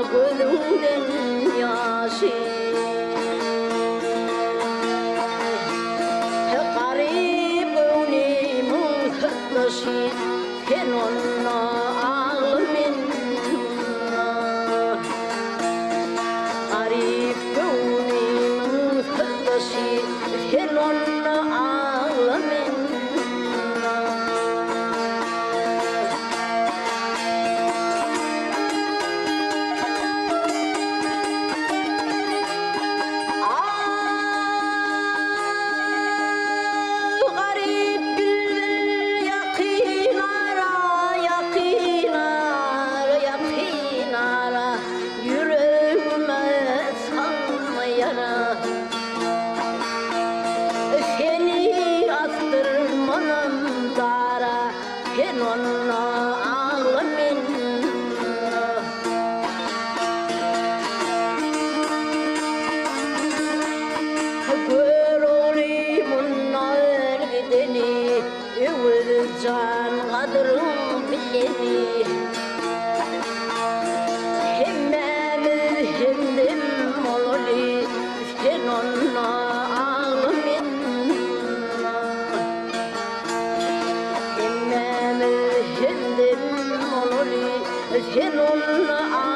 gözünden yaşı garip gönlümün hırdaşı sen onunla ağlamın garip gönlümün hırdaşı sen onunla ağlamın seni astırmanım dara sen onunla ağlamın gör olayımın ağır gideni övül can kadırım bileni hemmemiz hemdim ololi sen onunla sen onunla